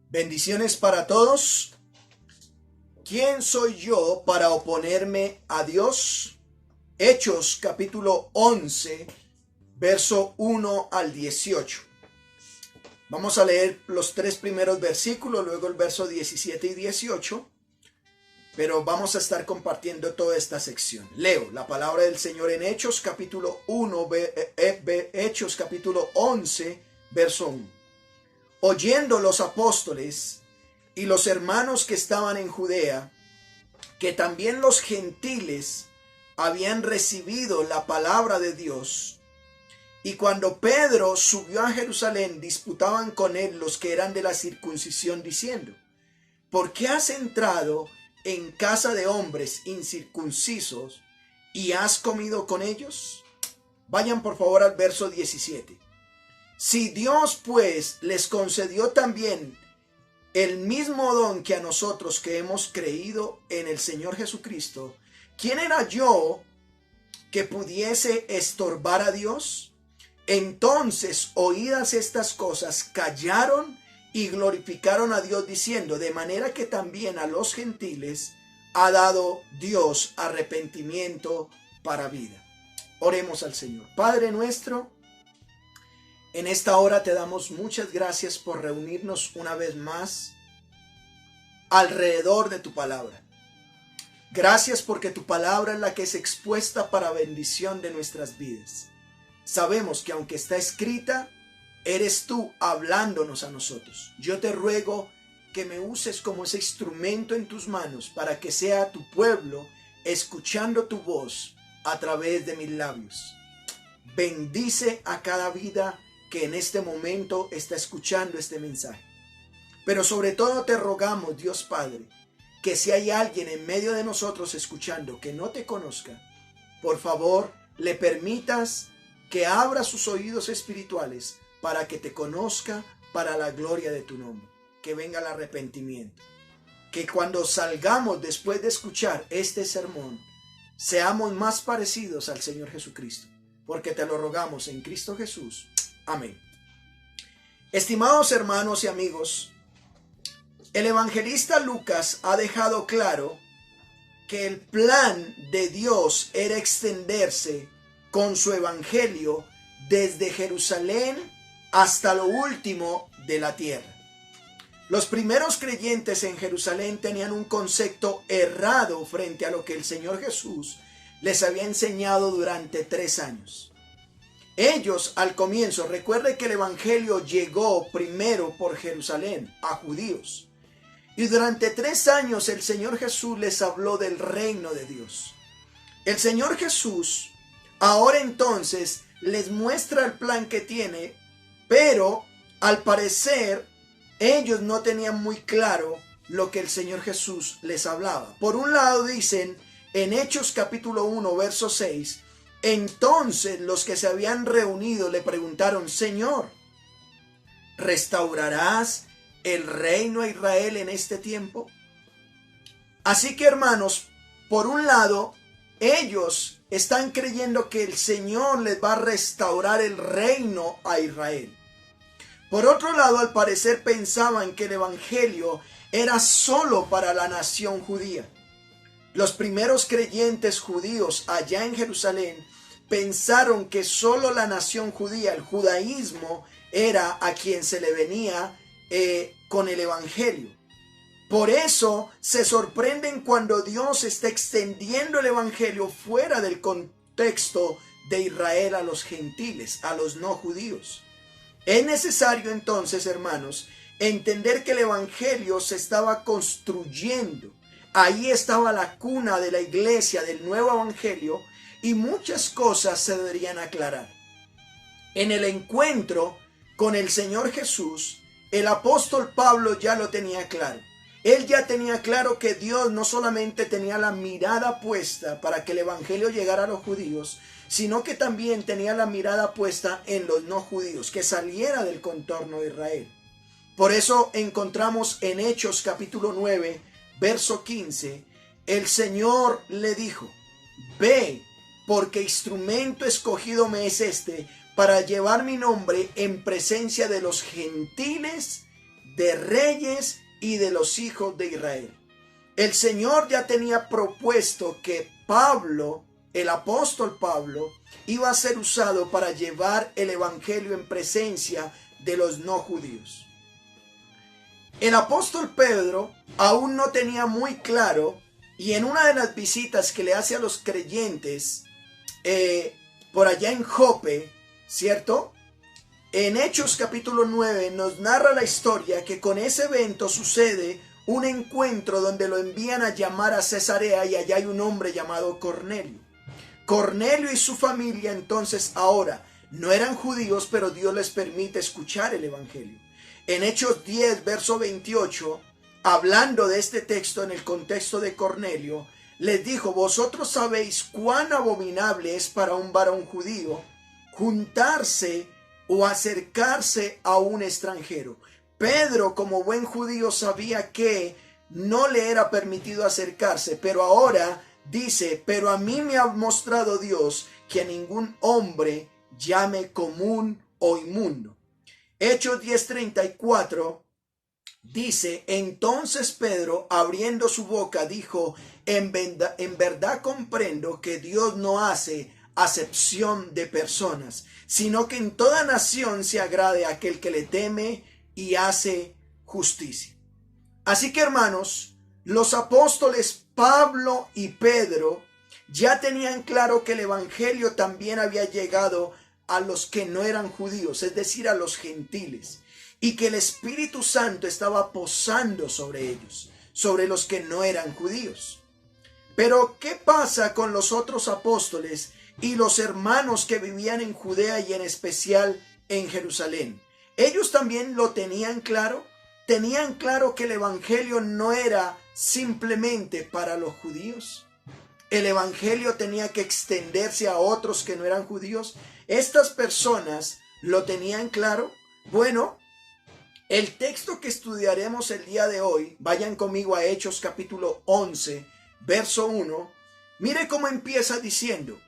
Bendiciones para todos. ¿Quién soy yo para oponerme a Dios? Hechos capítulo 11, verso 1 al 18. Vamos a leer los tres primeros versículos, luego el verso 17 y 18, pero vamos a estar compartiendo toda esta sección. Leo la palabra del Señor en Hechos capítulo 1, Hechos capítulo 11, verso 1. Oyendo los apóstoles y los hermanos que estaban en Judea, que también los gentiles habían recibido la palabra de Dios, y cuando Pedro subió a Jerusalén, disputaban con él los que eran de la circuncisión, diciendo: ¿por qué has entrado en casa de hombres incircuncisos y has comido con ellos? Vayan por favor al verso 17. Si Dios pues les concedió también el mismo don que a nosotros que hemos creído en el Señor Jesucristo, ¿quién era yo que pudiese estorbar a Dios? Entonces, oídas estas cosas, callaron y glorificaron a Dios, diciendo: de manera que también a los gentiles ha dado Dios arrepentimiento para vida. Oremos al Señor. Padre nuestro, en esta hora te damos muchas gracias por reunirnos una vez más alrededor de tu palabra. Gracias porque tu palabra es la que es expuesta para bendición de nuestras vidas. Sabemos que aunque está escrita, eres tú hablándonos a nosotros. Yo te ruego que me uses como ese instrumento en tus manos para que sea tu pueblo escuchando tu voz a través de mis labios. Bendice a cada vida que en este momento está escuchando este mensaje. Pero sobre todo te rogamos, Dios Padre, que si hay alguien en medio de nosotros escuchando que no te conozca, por favor le permitas que abra sus oídos espirituales para que te conozca para la gloria de tu nombre. Que venga el arrepentimiento. Que cuando salgamos después de escuchar este sermón, seamos más parecidos al Señor Jesucristo. Porque te lo rogamos en Cristo Jesús. Amén. Estimados hermanos y amigos, el evangelista Lucas ha dejado claro que el plan de Dios era extenderse con su evangelio desde Jerusalén hasta lo último de la tierra. Los primeros creyentes en Jerusalén tenían un concepto errado frente a lo que el Señor Jesús les había enseñado durante 3 años. Ellos al comienzo, recuerde que el evangelio llegó primero por Jerusalén a judíos. Y durante 3 años el Señor Jesús les habló del reino de Dios. El Señor Jesús ahora entonces les muestra el plan que tiene, pero al parecer ellos no tenían muy claro lo que el Señor Jesús les hablaba. Por un lado dicen en Hechos capítulo 1 verso 6, entonces los que se habían reunido le preguntaron: Señor, ¿restaurarás el reino a Israel en este tiempo? Así que hermanos, por un lado, ellos están creyendo que el Señor les va a restaurar el reino a Israel. Por otro lado, al parecer pensaban que el evangelio era solo para la nación judía. Los primeros creyentes judíos allá en Jerusalén pensaron que solo la nación judía, el judaísmo, era a quien se le venía con el evangelio. Por eso se sorprenden cuando Dios está extendiendo el evangelio fuera del contexto de Israel a los gentiles, a los no judíos. Es necesario entonces, hermanos, entender que el evangelio se estaba construyendo. Ahí estaba la cuna de la iglesia del nuevo evangelio y muchas cosas se deberían aclarar. En el encuentro con el Señor Jesús, el apóstol Pablo ya lo tenía claro. Él ya tenía claro que Dios no solamente tenía la mirada puesta para que el evangelio llegara a los judíos, sino que también tenía la mirada puesta en los no judíos, que saliera del contorno de Israel. Por eso encontramos en Hechos capítulo 9, verso 15, el Señor le dijo: ve, porque instrumento escogido me es este, para llevar mi nombre en presencia de los gentiles de reyes y de los hijos de Israel. El Señor ya tenía propuesto que Pablo, el apóstol Pablo, iba a ser usado para llevar el evangelio en presencia de los no judíos. El apóstol Pedro aún no tenía muy claro, y en una de las visitas que le hace a los creyentes por allá en Jope, ¿cierto? En Hechos capítulo 9 nos narra la historia que con ese evento sucede un encuentro donde lo envían a llamar a Cesarea, y allá hay un hombre llamado Cornelio. Cornelio y su familia entonces ahora no eran judíos, pero Dios les permite escuchar el evangelio. En Hechos 10, verso 28, hablando de este texto en el contexto de Cornelio, les dijo: vosotros sabéis cuán abominable es para un varón judío juntarse o acercarse a un extranjero. Pedro, como buen judío, sabía que no le era permitido acercarse, pero ahora dice: pero a mí me ha mostrado Dios que a ningún hombre llame común o inmundo. Hechos 10:34 dice: entonces Pedro, abriendo su boca, dijo: en verdad comprendo que Dios no hace acepción de personas, sino que en toda nación se agrade a aquel que le teme y hace justicia. Así que, hermanos, los apóstoles Pablo y Pedro ya tenían claro que el evangelio también había llegado a los que no eran judíos, es decir, a los gentiles, y que el Espíritu Santo estaba posando sobre ellos, sobre los que no eran judíos. Pero, ¿qué pasa con los otros apóstoles y los hermanos que vivían en Judea y en especial en Jerusalén? ¿Ellos también lo tenían claro? ¿Tenían claro que el evangelio no era simplemente para los judíos? ¿El evangelio tenía que extenderse a otros que no eran judíos? ¿Estas personas lo tenían claro? Bueno, el texto que estudiaremos el día de hoy, vayan conmigo a Hechos capítulo 11, verso 1. Mire cómo empieza diciendo: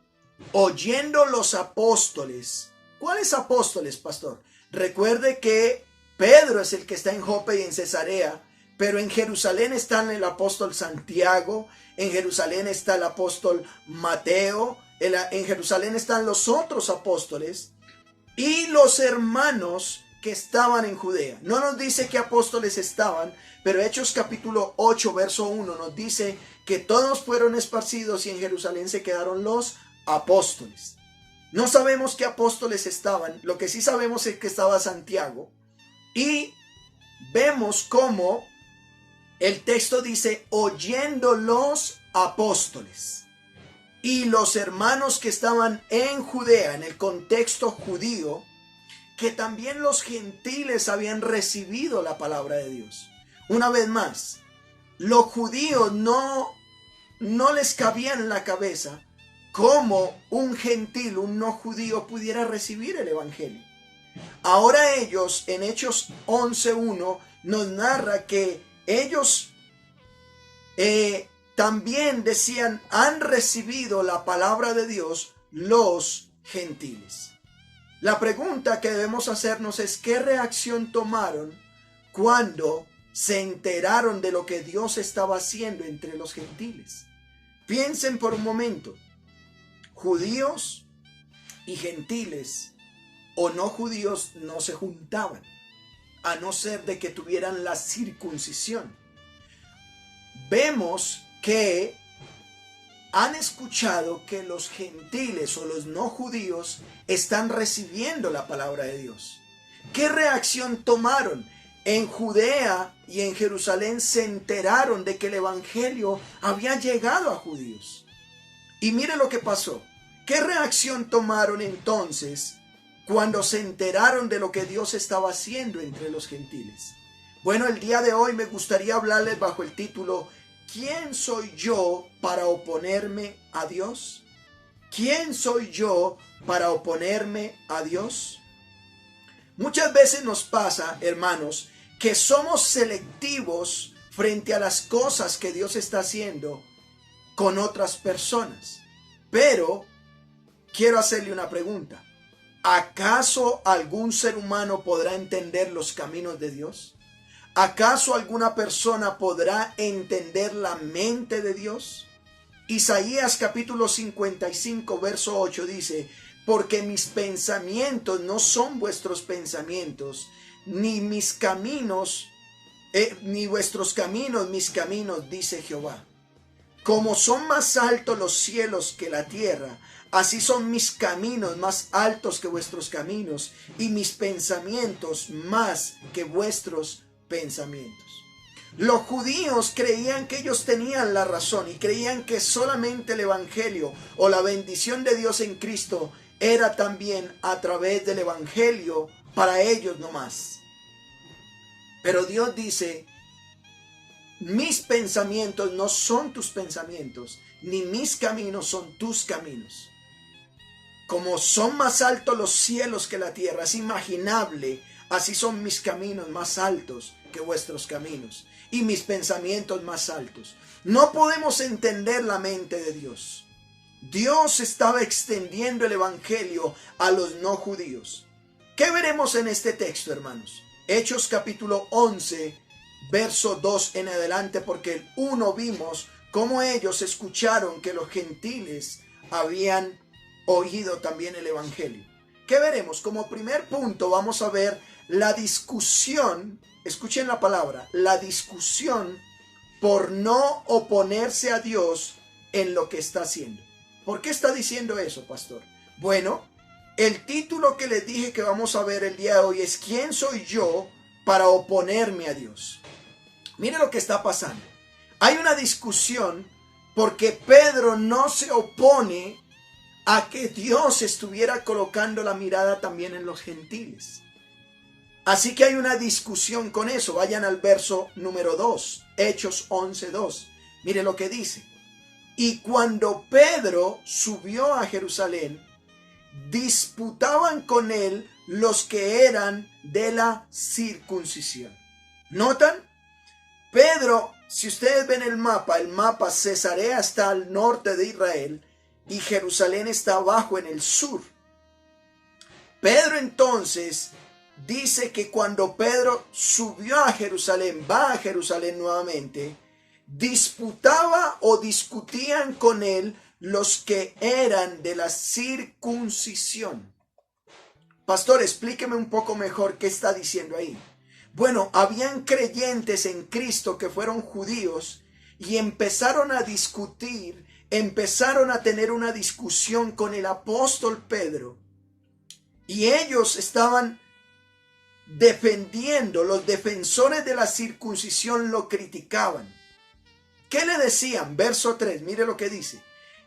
oyendo los apóstoles. ¿Cuáles apóstoles, pastor? Recuerde que Pedro es el que está en Jope y en Cesarea, pero en Jerusalén están el apóstol Santiago, en Jerusalén está el apóstol Mateo, en Jerusalén están los otros apóstoles y los hermanos que estaban en Judea. No nos dice qué apóstoles estaban, pero Hechos capítulo 8, verso 1 nos dice que todos fueron esparcidos y en Jerusalén se quedaron los apóstoles. No sabemos qué apóstoles estaban, lo que sí sabemos es que estaba Santiago, y vemos cómo el texto dice: oyendo los apóstoles y los hermanos que estaban en Judea, en el contexto judío, que también los gentiles habían recibido la palabra de Dios. Una vez más, los judíos no les cabía en la cabeza cómo un gentil, un no judío, pudiera recibir el evangelio. Ahora ellos, en Hechos 11:1, nos narra que ellos también decían: han recibido la palabra de Dios los gentiles. La pregunta que debemos hacernos es: ¿qué reacción tomaron cuando se enteraron de lo que Dios estaba haciendo entre los gentiles? Piensen por un momento. Judíos y gentiles o no judíos no se juntaban, a no ser de que tuvieran la circuncisión. Vemos que han escuchado que los gentiles o los no judíos están recibiendo la palabra de Dios. ¿Qué reacción tomaron? En Judea y en Jerusalén se enteraron de que el evangelio había llegado a judíos. Y mire lo que pasó. ¿Qué reacción tomaron entonces cuando se enteraron de lo que Dios estaba haciendo entre los gentiles? Bueno, el día de hoy me gustaría hablarles bajo el título: ¿quién soy yo para oponerme a Dios? ¿Quién soy yo para oponerme a Dios? Muchas veces nos pasa, hermanos, que somos selectivos frente a las cosas que Dios está haciendo con otras personas. Pero quiero hacerle una pregunta. ¿Acaso algún ser humano podrá entender los caminos de Dios? ¿Acaso alguna persona podrá entender la mente de Dios? Isaías capítulo 55, verso 8 dice: porque mis pensamientos no son vuestros pensamientos, ni mis caminos, ni vuestros caminos, mis caminos, dice Jehová. Como son más altos los cielos que la tierra, así son mis caminos más altos que vuestros caminos, y mis pensamientos más que vuestros pensamientos. Los judíos creían que ellos tenían la razón y creían que solamente el evangelio o la bendición de Dios en Cristo era también a través del evangelio para ellos nomás. Pero Dios dice: mis pensamientos no son tus pensamientos, ni mis caminos son tus caminos. Como son más altos los cielos que la tierra, es imaginable, así son mis caminos más altos que vuestros caminos, y mis pensamientos más altos. No podemos entender la mente de Dios. Dios estaba extendiendo el evangelio a los no judíos. ¿Qué veremos en este texto, hermanos? Hechos capítulo 11, verso 2 en adelante, porque el 1 vimos cómo ellos escucharon que los gentiles habían oído también el evangelio. ¿Qué veremos? Como primer punto vamos a ver la discusión, escuchen la palabra, la discusión por no oponerse a Dios en lo que está haciendo. ¿Por qué está diciendo eso, pastor? Bueno, el título que les dije que vamos a ver el día de hoy es ¿quién soy yo para oponerme a Dios? Mire lo que está pasando. Hay una discusión porque Pedro no se opone a que Dios estuviera colocando la mirada también en los gentiles. Así que hay una discusión con eso. Vayan al verso número 2, Hechos 11:2. Mire lo que dice. Y cuando Pedro subió a Jerusalén, disputaban con él los que eran de la circuncisión. ¿Notan? Pedro, si ustedes ven el mapa Cesarea está al norte de Israel y Jerusalén está abajo en el sur. Pedro entonces dice que cuando Pedro subió a Jerusalén, va a Jerusalén nuevamente, disputaba o discutían con él los que eran de la circuncisión. Pastor, explíqueme un poco mejor qué está diciendo ahí. Bueno, habían creyentes en Cristo que fueron judíos y empezaron a discutir, empezaron a tener una discusión con el apóstol Pedro. Y ellos estaban defendiendo, los defensores de la circuncisión lo criticaban. ¿Qué le decían? Verso 3, mire lo que dice.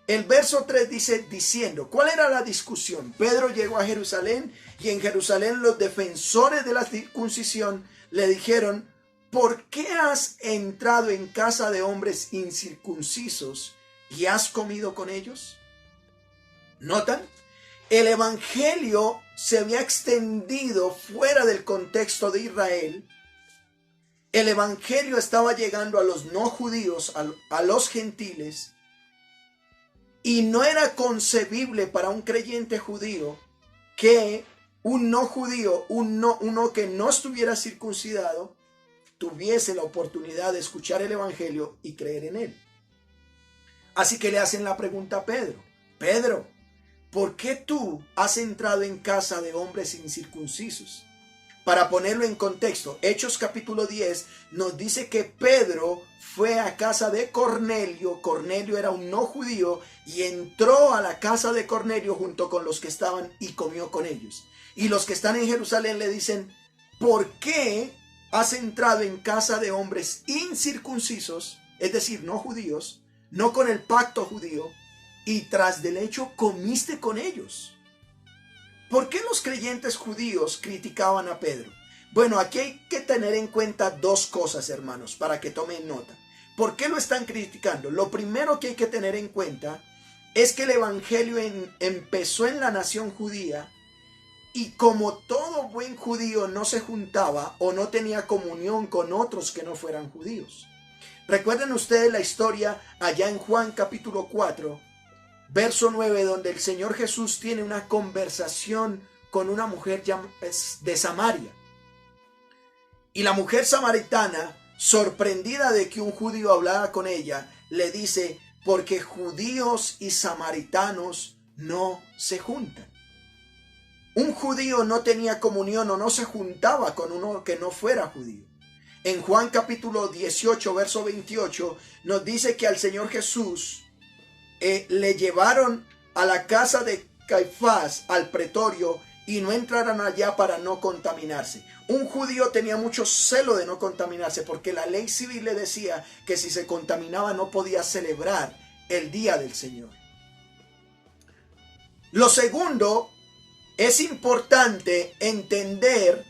El verso 3 dice, diciendo, ¿cuál era la discusión? Pedro llegó a Jerusalén y en Jerusalén los defensores de la circuncisión le dijeron, ¿por qué has entrado en casa de hombres incircuncisos y has comido con ellos? ¿Notan? El evangelio se había extendido fuera del contexto de Israel. El evangelio estaba llegando a los no judíos, a los gentiles, y no era concebible para un creyente judío que un no judío, uno que no estuviera circuncidado, tuviese la oportunidad de escuchar el evangelio y creer en él. Así que le hacen la pregunta a Pedro. Pedro, ¿por qué tú has entrado en casa de hombres incircuncisos? Para ponerlo en contexto, Hechos capítulo 10 nos dice que Pedro fue a casa de Cornelio. Cornelio era un no judío y entró a la casa de Cornelio junto con los que estaban y comió con ellos. Y los que están en Jerusalén le dicen, ¿por qué has entrado en casa de hombres incircuncisos, es decir, no judíos, no con el pacto judío, y tras del hecho comiste con ellos? ¿Por qué los creyentes judíos criticaban a Pedro? Bueno, aquí hay que tener en cuenta dos cosas, hermanos, para que tomen nota. ¿Por qué lo están criticando? Lo primero que hay que tener en cuenta es que el evangelio empezó en la nación judía y como todo buen judío no se juntaba o no tenía comunión con otros que no fueran judíos. Recuerden ustedes la historia allá en Juan capítulo 4, verso 9, donde el Señor Jesús tiene una conversación con una mujer de Samaria. Y la mujer samaritana, sorprendida de que un judío hablara con ella, le dice, porque judíos y samaritanos no se juntan. Un judío no tenía comunión o no se juntaba con uno que no fuera judío. En Juan capítulo 18, verso 28, nos dice que al Señor Jesús le llevaron a la casa de Caifás, al pretorio, y no entraran allá para no contaminarse. Un judío tenía mucho celo de no contaminarse, porque la ley civil le decía que si se contaminaba no podía celebrar el día del Señor. Lo segundo, es importante entender,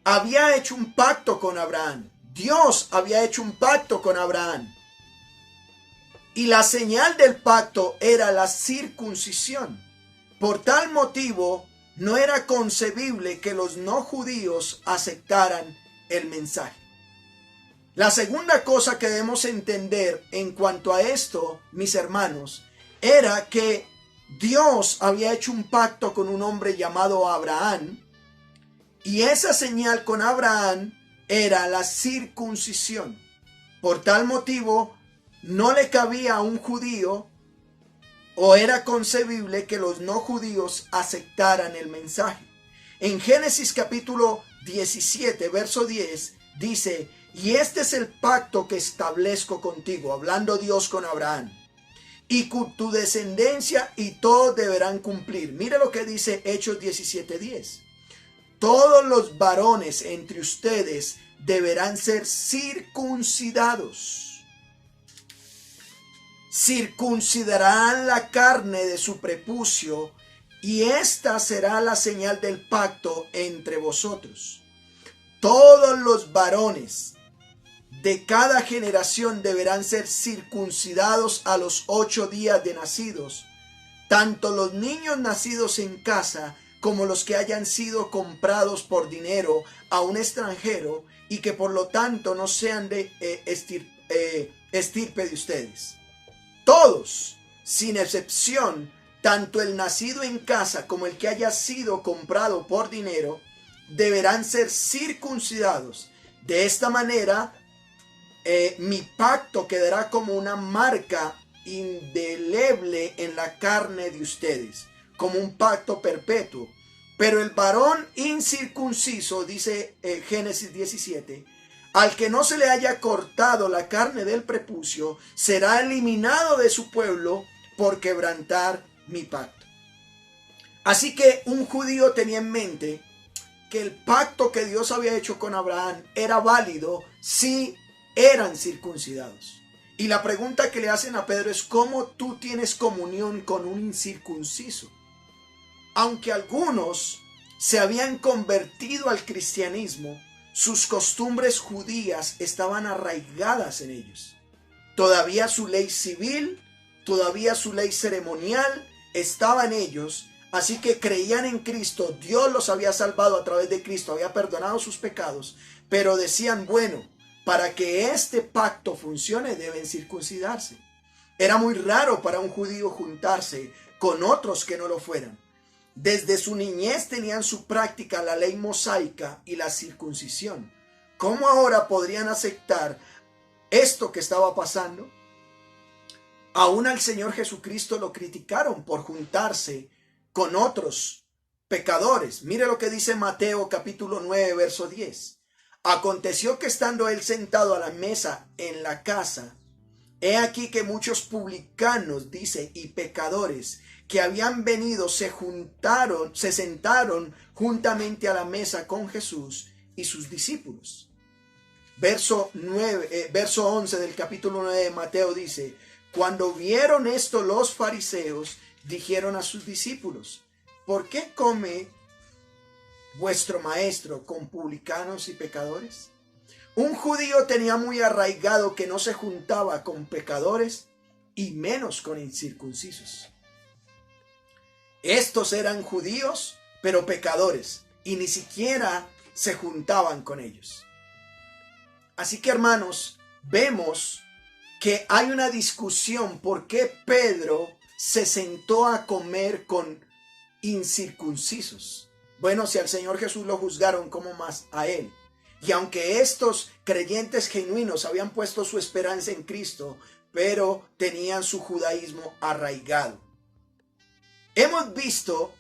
había hecho un pacto con Abraham. Dios había hecho un pacto con Abraham. Y la señal del pacto era la circuncisión. Por tal motivo, no era concebible que los no judíos aceptaran el mensaje. La segunda cosa que debemos entender en cuanto a esto, mis hermanos, era que Dios había hecho un pacto con un hombre llamado Abraham, y esa señal con Abraham era la circuncisión. Por tal motivo, no le cabía a un judío, o era concebible que los no judíos aceptaran el mensaje. En Génesis capítulo 17, verso 10, dice, y este es el pacto que establezco contigo, hablando Dios con Abraham, y con tu descendencia, y todos deberán cumplir. Mire lo que dice Hechos 17:10. Todos los varones entre ustedes deberán ser circuncidados. Circuncidarán la carne de su prepucio, y esta será la señal del pacto entre vosotros. Todos los varones de cada generación deberán ser circuncidados a los 8 días de nacidos, tanto los niños nacidos en casa como los que hayan sido comprados por dinero a un extranjero y que por lo tanto no sean de estirpe de ustedes. Todos, sin excepción, tanto el nacido en casa como el que haya sido comprado por dinero, deberán ser circuncidados. De esta manera, mi pacto quedará como una marca indeleble en la carne de ustedes, como un pacto perpetuo. Pero el varón incircunciso, dice Génesis 17, al que no se le haya cortado la carne del prepucio, será eliminado de su pueblo por quebrantar mi pacto. Así que un judío tenía en mente que el pacto que Dios había hecho con Abraham era válido si eran circuncidados. Y la pregunta que le hacen a Pedro es: ¿cómo tú tienes comunión con un incircunciso? Aunque algunos se habían convertido al cristianismo, sus costumbres judías estaban arraigadas en ellos. Todavía su ley civil, todavía su ley ceremonial estaba en ellos. Así que creían en Cristo, Dios los había salvado a través de Cristo, había perdonado sus pecados, pero decían, bueno, para que este pacto funcione deben circuncidarse. Era muy raro para un judío juntarse con otros que no lo fueran. Desde su niñez tenían su práctica la ley mosaica y la circuncisión. ¿Cómo ahora podrían aceptar esto que estaba pasando? Aún al Señor Jesucristo lo criticaron por juntarse con otros pecadores. Mire lo que dice Mateo capítulo 9, verso 10. Aconteció que estando él sentado a la mesa en la casa, he aquí que muchos publicanos, dice, y pecadores que habían venido se sentaron juntamente a la mesa con Jesús y sus discípulos. Verso 11 del capítulo 9 de Mateo dice: cuando vieron esto los fariseos dijeron a sus discípulos: ¿por qué come vuestro maestro con publicanos y pecadores? Un judío tenía muy arraigado que no se juntaba con pecadores y menos con incircuncisos. Estos eran judíos, pero pecadores, y ni siquiera se juntaban con ellos. Así que, hermanos, vemos que hay una discusión por qué Pedro se sentó a comer con incircuncisos. Bueno, si al Señor Jesús lo juzgaron, ¿cómo más a Él? Y aunque estos creyentes genuinos habían puesto su esperanza en Cristo, pero tenían su judaísmo arraigado. Hemos visto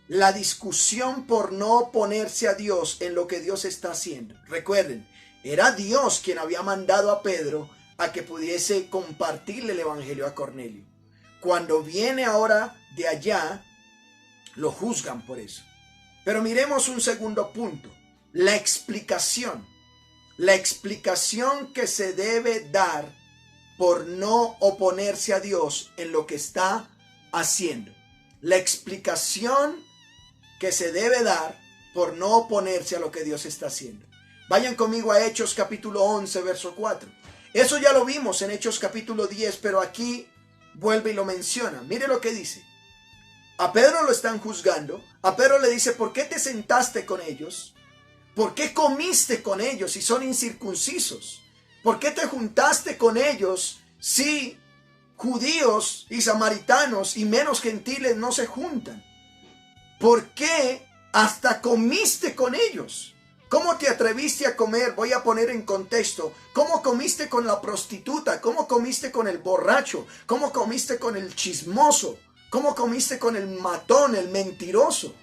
la discusión por no oponerse a Dios en lo que Dios está haciendo. Recuerden, era Dios quien había mandado a Pedro a que pudiese compartirle el evangelio a Cornelio. Cuando viene ahora de allá, lo juzgan por eso. Pero miremos un segundo punto, la explicación. La explicación que se debe dar por no oponerse a Dios en lo que está haciendo. La explicación que se debe dar por no oponerse a lo que Dios está haciendo. Vayan conmigo a Hechos capítulo 11, verso 4. Eso ya lo vimos en Hechos capítulo 10, pero aquí vuelve y lo menciona. Mire lo que dice. A Pedro lo están juzgando. A Pedro le dice, ¿por qué te sentaste con ellos? ¿Por qué comiste con ellos si son incircuncisos? ¿Por qué te juntaste con ellos si judíos y samaritanos y menos gentiles no se juntan? ¿Por qué hasta comiste con ellos? ¿Cómo te atreviste a comer? Voy a poner en contexto. ¿Cómo comiste con la prostituta? ¿Cómo comiste con el borracho? ¿Cómo comiste con el chismoso? ¿Cómo comiste con el matón, el mentiroso?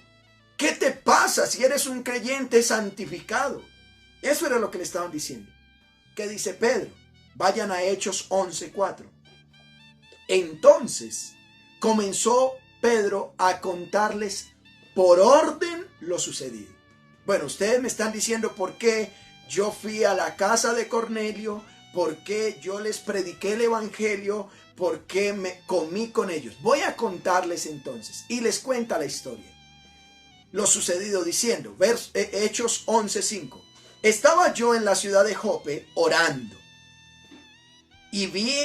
¿Qué te pasa si eres un creyente santificado? Eso era lo que le estaban diciendo. ¿Qué dice Pedro? Vayan a Hechos 11:4. Entonces comenzó Pedro a contarles por orden lo sucedido. Bueno, ustedes me están diciendo por qué yo fui a la casa de Cornelio, por qué yo les prediqué el evangelio, por qué me comí con ellos. Voy a contarles entonces, y les cuenta la historia. Lo sucedido diciendo, Hechos 11:5. Estaba yo en la ciudad de Jope orando y vi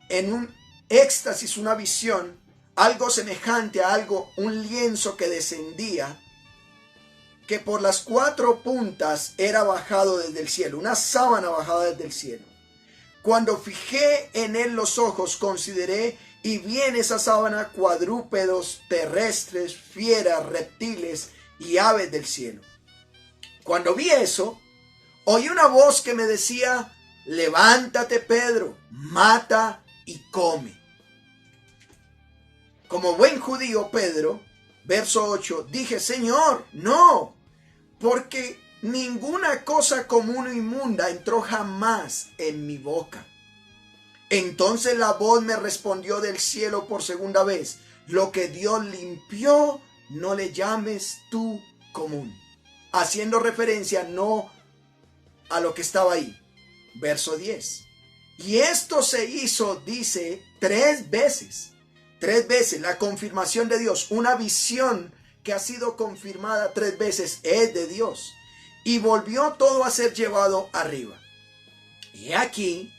en un éxtasis, una visión, algo semejante a un lienzo que descendía, que por las 4 puntas era bajado desde el cielo, una sábana bajada desde el cielo. Cuando fijé en él los ojos, consideré y vi en esa sábana cuadrúpedos terrestres, fieras, reptiles y aves del cielo. Cuando vi eso, oí una voz que me decía, levántate Pedro, mata y come. Como buen judío Pedro, verso 8, dije, Señor, no, porque ninguna cosa común o inmunda entró jamás en mi boca. Entonces la voz me respondió del cielo por segunda vez, lo que Dios limpió, no le llames tú común. Haciendo referencia no a lo que estaba ahí. Verso 10. Y esto se hizo, dice, 3 veces. 3 veces la confirmación de Dios. Una visión que ha sido confirmada 3 veces es de Dios. Y volvió todo a ser llevado arriba. Y aquí,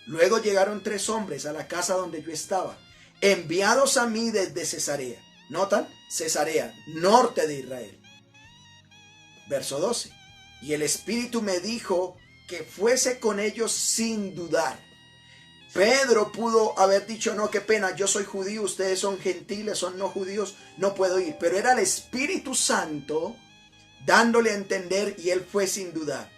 luego llegaron 3 hombres a la casa donde yo estaba, enviados a mí desde Cesarea. ¿Notan? Cesarea, norte de Israel. Verso 12. Y el Espíritu me dijo que fuese con ellos sin dudar. Pedro pudo haber dicho, no, qué pena, yo soy judío, ustedes son gentiles, son no judíos, no puedo ir. Pero era el Espíritu Santo dándole a entender y él fue sin dudar.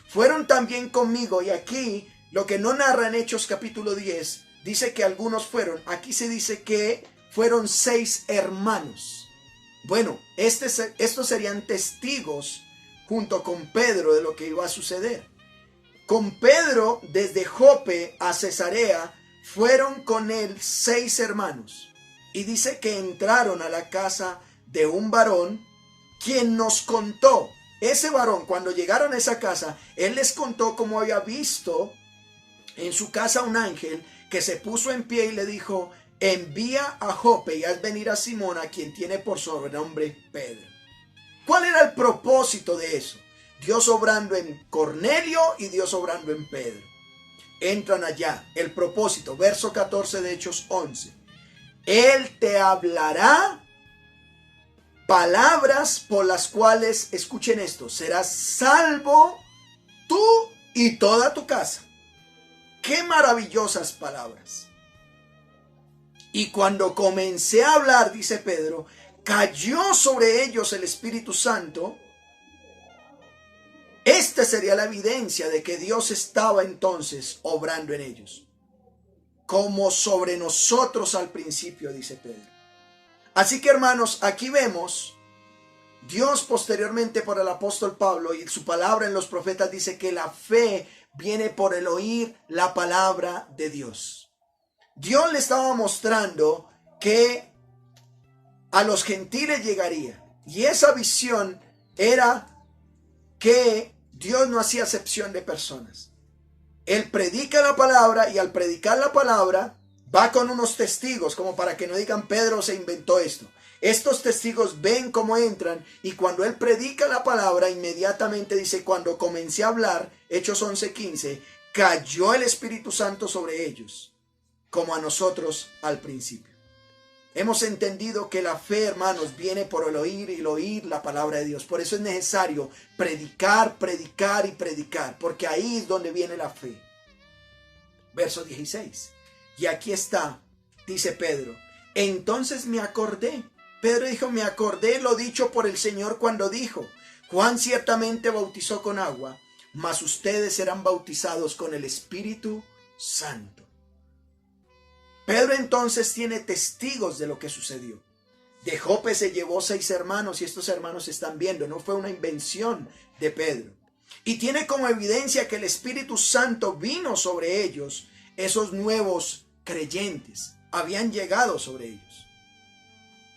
Fueron también conmigo, y aquí lo que no narra en Hechos capítulo 10, dice que algunos fueron. Aquí se dice que fueron 6 hermanos. Bueno, estos serían testigos junto con Pedro de lo que iba a suceder. Con Pedro desde Jope a Cesarea fueron con él 6 hermanos. Y dice que entraron a la casa de un varón quien nos contó. Ese varón, cuando llegaron a esa casa, él les contó cómo había visto en su casa un ángel que se puso en pie y le dijo, envía a Jope y haz venir a Simón, a quien tiene por sobrenombre Pedro. ¿Cuál era el propósito de eso? Dios obrando en Cornelio y Dios obrando en Pedro. Entran allá. El propósito, verso 14 de Hechos 11. Él te hablará palabras por las cuales, escuchen esto, serás salvo tú y toda tu casa. ¡Qué maravillosas palabras! Y cuando comencé a hablar, dice Pedro, cayó sobre ellos el Espíritu Santo, esta sería la evidencia de que Dios estaba entonces obrando en ellos, como sobre nosotros al principio, dice Pedro. Así que, hermanos, aquí vemos Dios posteriormente por el apóstol Pablo, y su palabra en los profetas dice que la fe viene por el oír la palabra de Dios. Dios le estaba mostrando que a los gentiles llegaría, y esa visión era que Dios no hacía acepción de personas. Él predica la palabra, y al predicar la palabra va con unos testigos, como para que no digan Pedro se inventó esto. Estos testigos ven cómo entran, y cuando él predica la palabra, inmediatamente dice, cuando comencé a hablar, Hechos 11:15, cayó el Espíritu Santo sobre ellos, como a nosotros al principio. Hemos entendido que la fe, hermanos, viene por el oír, y el oír la palabra de Dios. Por eso es necesario predicar, predicar y predicar, porque ahí es donde viene la fe. Verso 16. Y aquí está, dice Pedro, entonces me acordé. Pedro dijo, me acordé lo dicho por el Señor cuando dijo, Juan ciertamente bautizó con agua, mas ustedes serán bautizados con el Espíritu Santo. Pedro entonces tiene testigos de lo que sucedió. De Jope se llevó 6 hermanos, y estos hermanos están viendo, no fue una invención de Pedro. Y tiene como evidencia que el Espíritu Santo vino sobre ellos, esos nuevos creyentes, habían llegado sobre ellos.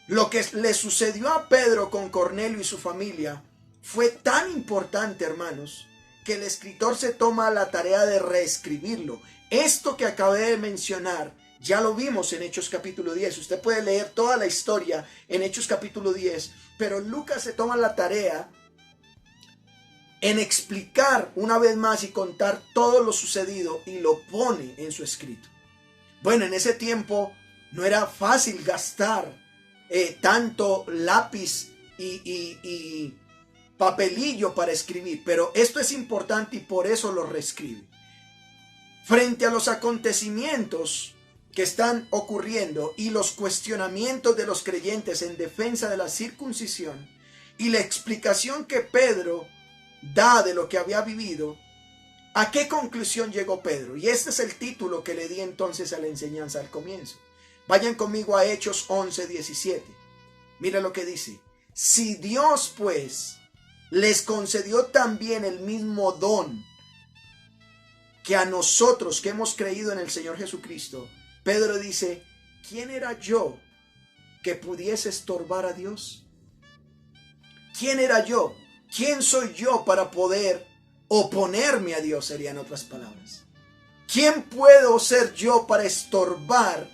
Lo que le sucedió a Pedro con Cornelio y su familia fue tan importante, hermanos, que el escritor se toma la tarea de reescribirlo. Esto que acabé de mencionar, ya lo vimos en Hechos capítulo 10. Usted puede leer toda la historia en Hechos capítulo 10, pero Lucas se toma la tarea en explicar una vez más y contar todo lo sucedido, y lo pone en su escrito. Bueno, en ese tiempo no era fácil gastar tanto lápiz y papelillo para escribir, pero esto es importante y por eso lo reescribe. Frente a los acontecimientos que están ocurriendo y los cuestionamientos de los creyentes en defensa de la circuncisión y la explicación que Pedro da de lo que había vivido, ¿a qué conclusión llegó Pedro? Y este es el título que le di entonces a la enseñanza al comienzo. Vayan conmigo a Hechos 11:17. Mira lo que dice. Si Dios, pues, les concedió también el mismo don que a nosotros que hemos creído en el Señor Jesucristo, Pedro dice, ¿quién era yo que pudiese estorbar a Dios? ¿Quién era yo? ¿Quién soy yo para poder oponerme a Dios? Serían otras palabras. ¿Quién puedo ser yo para estorbar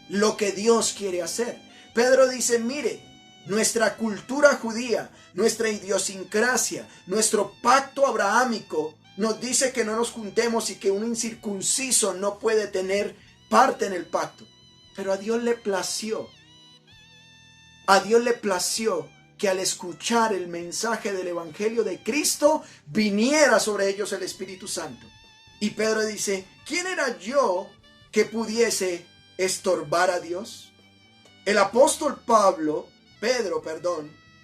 lo que Dios quiere hacer? Pedro dice, mire, nuestra cultura judía, nuestra idiosincrasia, nuestro pacto abrahámico nos dice que no nos juntemos y que un incircunciso no puede tener parte en el pacto. Pero a Dios le plació. A Dios le plació que al escuchar el mensaje del Evangelio de Cristo, viniera sobre ellos el Espíritu Santo. Y Pedro dice, ¿quién era yo que pudiese estorbar a Dios? El apóstol Pedro,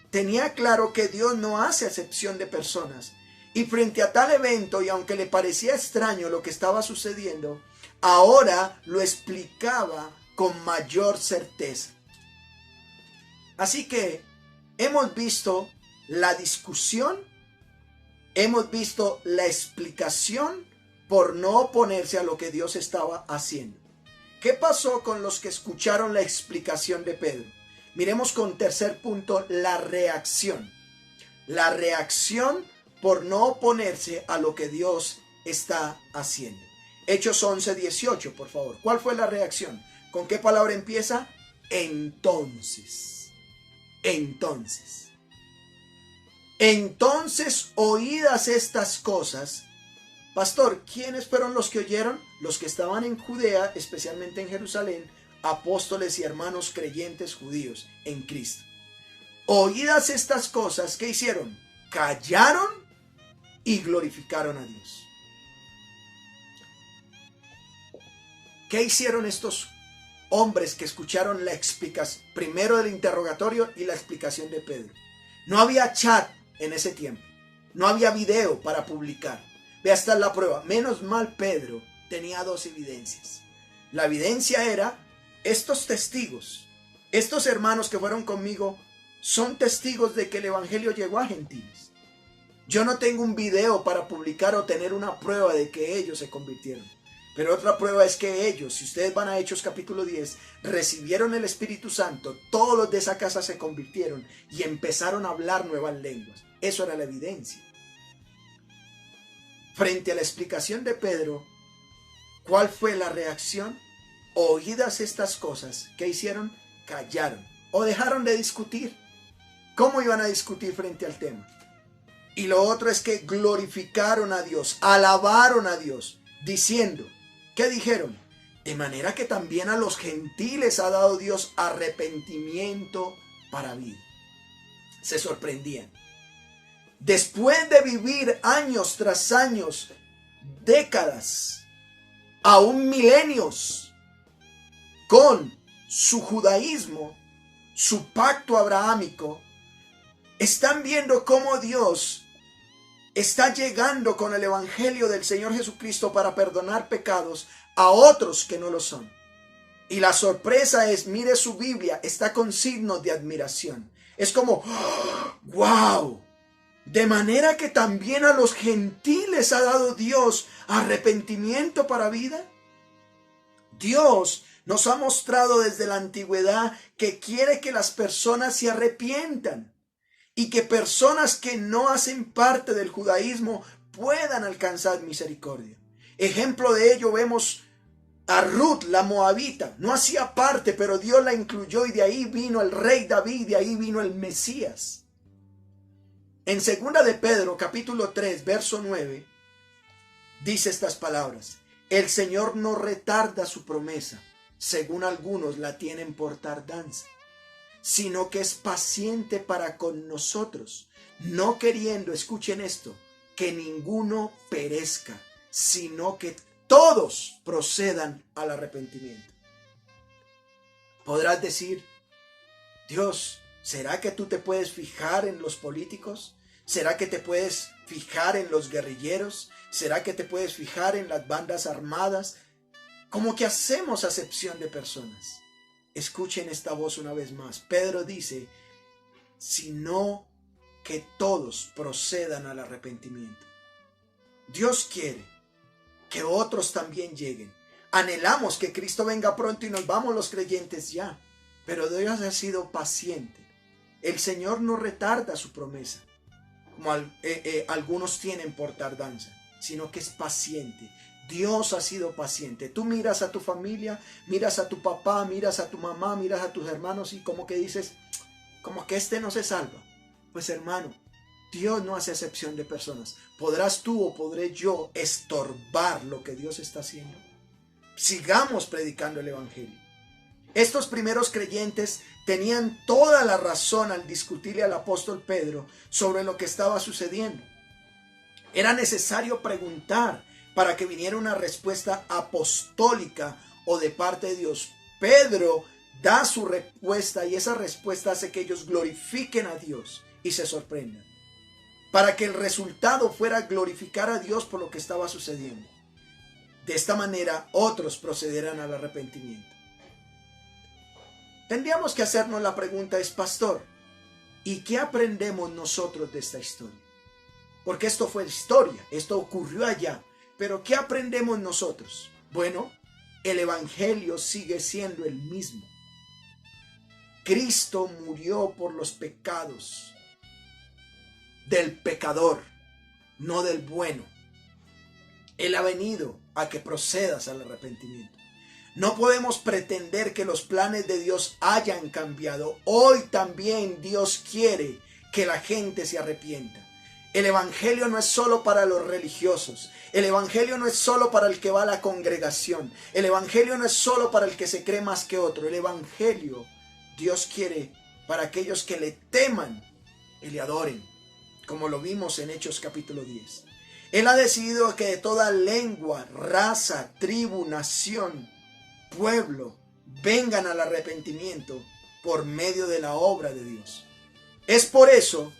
tenía claro que Dios no hace acepción de personas. Y frente a tal evento, y aunque le parecía extraño lo que estaba sucediendo, ahora lo explicaba con mayor certeza. Así que hemos visto la discusión, hemos visto la explicación por no oponerse a lo que Dios estaba haciendo. ¿Qué pasó con los que escucharon la explicación de Pedro? Miremos con tercer punto la reacción. La reacción por no oponerse a lo que Dios está haciendo. Hechos 11:18, por favor. ¿Cuál fue la reacción? ¿Con qué palabra empieza? Entonces, oídas estas cosas. Pastor, ¿quiénes fueron los que oyeron? Los que estaban en Judea, especialmente en Jerusalén, apóstoles y hermanos creyentes judíos en Cristo. Oídas estas cosas, ¿qué hicieron? Callaron y glorificaron a Dios. ¿Qué hicieron estos hombres que escucharon la explicación, primero del interrogatorio y la explicación de Pedro. No había chat en ese tiempo. No había video para publicar. Ve, hasta la prueba. Menos mal Pedro tenía dos evidencias. La evidencia era estos testigos, estos hermanos que fueron conmigo, son testigos de que el evangelio llegó a gentiles. Yo no tengo un video para publicar o tener una prueba de que ellos se convirtieron. Pero otra prueba es que ellos, si ustedes van a Hechos capítulo 10, recibieron el Espíritu Santo, todos los de esa casa se convirtieron y empezaron a hablar nuevas lenguas. Eso era la evidencia. Frente a la explicación de Pedro, ¿cuál fue la reacción? Oídas estas cosas, ¿qué hicieron? Callaron o dejaron de discutir. ¿Cómo iban a discutir frente al tema? Y lo otro es que glorificaron a Dios, alabaron a Dios, diciendo, ¿qué dijeron? De manera que también a los gentiles ha dado Dios arrepentimiento para vida. Se sorprendían. Después de vivir años tras años, décadas, aún milenios, con su judaísmo, su pacto abrahámico, están viendo cómo Dios está llegando con el evangelio del Señor Jesucristo para perdonar pecados a otros que no lo son. Y la sorpresa es, mire su Biblia, está con signos de admiración. Es como, ¡wow! De manera que también a los gentiles ha dado Dios arrepentimiento para vida. Dios nos ha mostrado desde la antigüedad que quiere que las personas se arrepientan y que personas que no hacen parte del judaísmo puedan alcanzar misericordia. Ejemplo de ello vemos a Ruth, la moabita. No hacía parte, pero Dios la incluyó y de ahí vino el rey David, de ahí vino el Mesías. En 2 de Pedro, capítulo 3, verso 9, dice estas palabras: el Señor no retarda su promesa, según algunos la tienen por tardanza, sino que es paciente para con nosotros, no queriendo, escuchen esto, que ninguno perezca, sino que todos procedan al arrepentimiento. Podrás decir, Dios, ¿será que tú te puedes fijar en los políticos? ¿Será que te puedes fijar en los guerrilleros? ¿Será que te puedes fijar en las bandas armadas? Como que hacemos acepción de personas. Escuchen esta voz una vez más. Pedro dice, sino que todos procedan al arrepentimiento. Dios quiere que otros también lleguen. Anhelamos que Cristo venga pronto y nos vamos los creyentes ya. Pero Dios ha sido paciente. El Señor no retarda su promesa, como algunos tienen por tardanza, sino que es paciente. Dios ha sido paciente. Tú miras a tu familia, miras a tu papá, miras a tu mamá, miras a tus hermanos y como que dices, como que este no se salva. Pues hermano, Dios no hace excepción de personas. ¿Podrás tú o podré yo estorbar lo que Dios está haciendo? Sigamos predicando el evangelio. Estos primeros creyentes tenían toda la razón al discutirle al apóstol Pedro sobre lo que estaba sucediendo. Era necesario preguntar para que viniera una respuesta apostólica o de parte de Dios. Pedro da su respuesta y esa respuesta hace que ellos glorifiquen a Dios y se sorprendan. Para que el resultado fuera glorificar a Dios por lo que estaba sucediendo. De esta manera otros procederán al arrepentimiento. Tendríamos que hacernos la pregunta es, pastor, ¿y qué aprendemos nosotros de esta historia? Porque esto fue historia, esto ocurrió allá, pero ¿qué aprendemos nosotros? Bueno, el evangelio sigue siendo el mismo. Cristo murió por los pecados del pecador, no del bueno. Él ha venido a que procedas al arrepentimiento. No podemos pretender que los planes de Dios hayan cambiado. Hoy también Dios quiere que la gente se arrepienta. El evangelio no es solo para los religiosos. El evangelio no es solo para el que va a la congregación. El evangelio no es solo para el que se cree más que otro. El evangelio Dios quiere para aquellos que le teman y le adoren, como lo vimos en Hechos capítulo 10. Él ha decidido que de toda lengua, raza, tribu, nación, pueblo, vengan al arrepentimiento por medio de la obra de Dios. Es por eso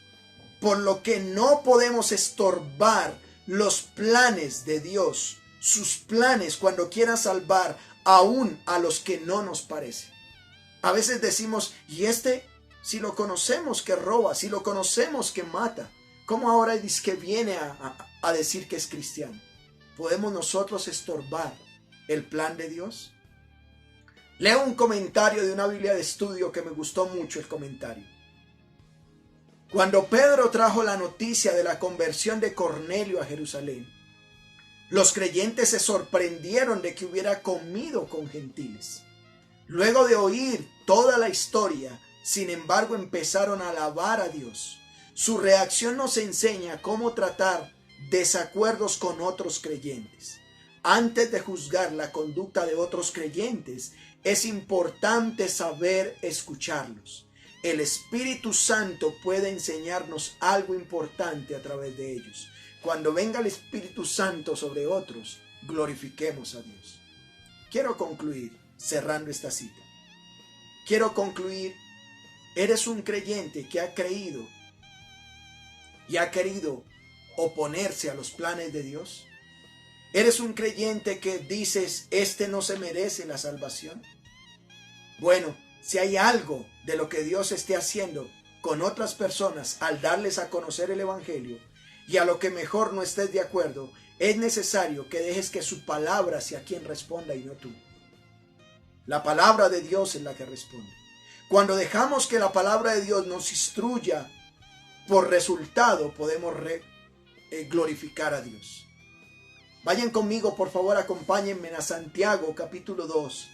por lo que no podemos estorbar los planes de Dios, sus planes cuando quiera salvar aún a los que no nos parece. A veces decimos, y si lo conocemos que roba, si lo conocemos que mata, ¿cómo ahora dice que viene a decir que es cristiano? ¿Podemos nosotros estorbar el plan de Dios? Leo un comentario de una Biblia de estudio que me gustó mucho el comentario. Cuando Pedro trajo la noticia de la conversión de Cornelio a Jerusalén, los creyentes se sorprendieron de que hubiera comido con gentiles. Luego de oír toda la historia, sin embargo, empezaron a alabar a Dios. Su reacción nos enseña cómo tratar desacuerdos con otros creyentes. Antes de juzgar la conducta de otros creyentes, es importante saber escucharlos. El Espíritu Santo puede enseñarnos algo importante a través de ellos. Cuando venga el Espíritu Santo sobre otros, glorifiquemos a Dios. Quiero concluir cerrando esta cita. Quiero concluir, eres un creyente que ha creído y ha querido oponerse a los planes de Dios. ¿Eres un creyente que dices, no se merece la salvación? Bueno, si hay algo de lo que Dios esté haciendo con otras personas al darles a conocer el Evangelio y a lo que mejor no estés de acuerdo, es necesario que dejes que su palabra sea quien responda y no tú. La palabra de Dios es la que responde. Cuando dejamos que la palabra de Dios nos instruya, por resultado podemos glorificar a Dios. Vayan conmigo, por favor, acompáñenme a Santiago capítulo 2,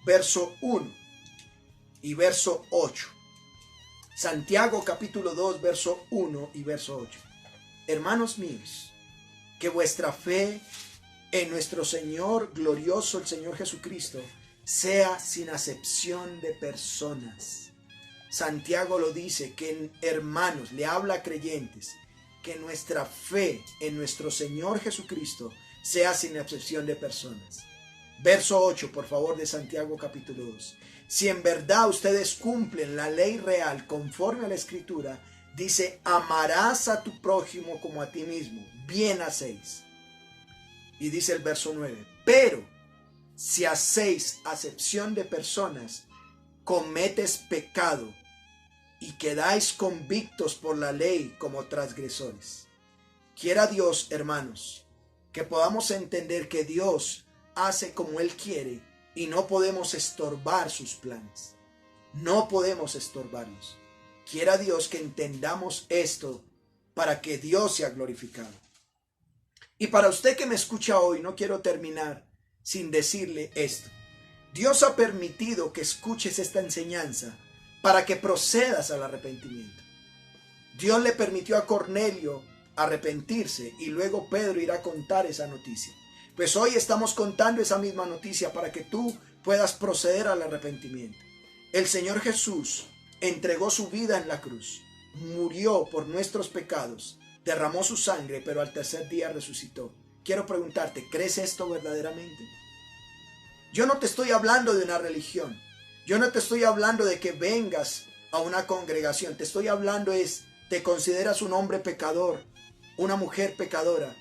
verso 1 y verso 8. Santiago capítulo 2, verso 1 y verso 8. Hermanos míos, que vuestra fe en nuestro Señor glorioso, el Señor Jesucristo, sea sin acepción de personas. Santiago lo dice, que hermanos, le habla a creyentes, que nuestra fe en nuestro Señor Jesucristo sea sin acepción de personas. Verso 8, por favor, de Santiago capítulo 2. Si en verdad ustedes cumplen la ley real conforme a la Escritura, dice, amarás a tu prójimo como a ti mismo. Bien hacéis. Y dice el verso 9, pero si hacéis acepción de personas, cometes pecado y quedáis convictos por la ley como transgresores. Quiera Dios, hermanos, que podamos entender que Dios hace como Él quiere y no podemos estorbar sus planes. No podemos estorbarlos. Quiera Dios que entendamos esto para que Dios sea glorificado. Y para usted que me escucha hoy, no quiero terminar sin decirle esto. Dios ha permitido que escuches esta enseñanza para que procedas al arrepentimiento. Dios le permitió a Cornelio arrepentirse y luego Pedro irá a contar esa noticia. Pues hoy estamos contando esa misma noticia para que tú puedas proceder al arrepentimiento. El Señor Jesús entregó su vida en la cruz, murió por nuestros pecados, derramó su sangre, pero al tercer día resucitó. Quiero preguntarte, ¿crees esto verdaderamente? Yo no te estoy hablando de una religión. Yo no te estoy hablando de que vengas a una congregación. Te estoy hablando ¿te consideras un hombre pecador, una mujer pecadora,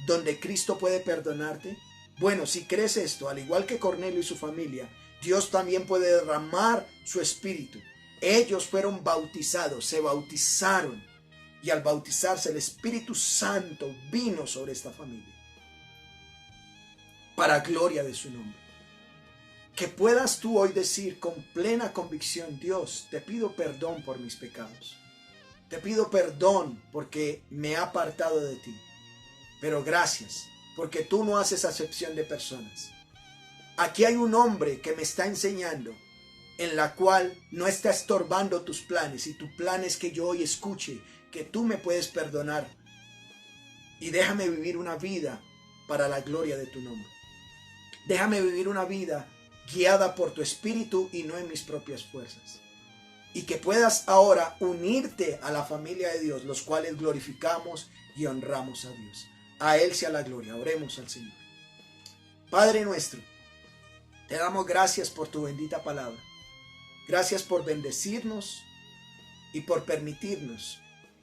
donde Cristo puede perdonarte? Bueno, si crees esto, al igual que Cornelio y su familia, Dios también puede derramar su espíritu. Ellos fueron bautizados, se bautizaron, y al bautizarse el Espíritu Santo vino sobre esta familia, para gloria de su nombre. Que puedas tú hoy decir con plena convicción, Dios, te pido perdón por mis pecados. Te pido perdón porque me he apartado de ti. Pero gracias, porque tú no haces acepción de personas. Aquí hay un hombre que me está enseñando, en la cual no está estorbando tus planes. Y tu plan es que yo hoy escuche que tú me puedes perdonar. Y déjame vivir una vida para la gloria de tu nombre. Déjame vivir una vida guiada por tu espíritu y no en mis propias fuerzas. Y que puedas ahora unirte a la familia de Dios, los cuales glorificamos y honramos a Dios. A Él sea la gloria. Oremos al Señor. Padre nuestro, Te damos gracias por tu bendita palabra. Gracias por bendecirnos y por permitirnos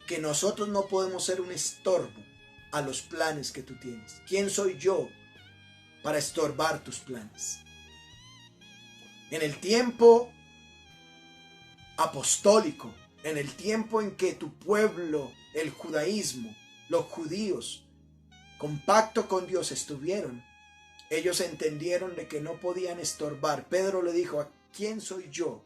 que nosotros no podemos ser un estorbo a los planes que tú tienes. ¿Quién soy yo para estorbar tus planes? En el tiempo apostólico, en el tiempo en que tu pueblo, el judaísmo, los judíos, con pacto con Dios estuvieron, ellos entendieron de que no podían estorbar. Pedro le dijo: ¿a quién soy yo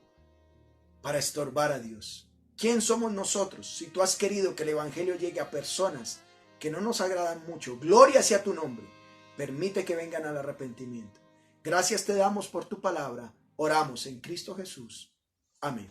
para estorbar a Dios? ¿Quién somos nosotros? Si tú has querido que el evangelio llegue a personas que no nos agradan mucho, gloria sea tu nombre. Permite que vengan al arrepentimiento. Gracias te damos por tu palabra. Oramos en Cristo Jesús. Amén.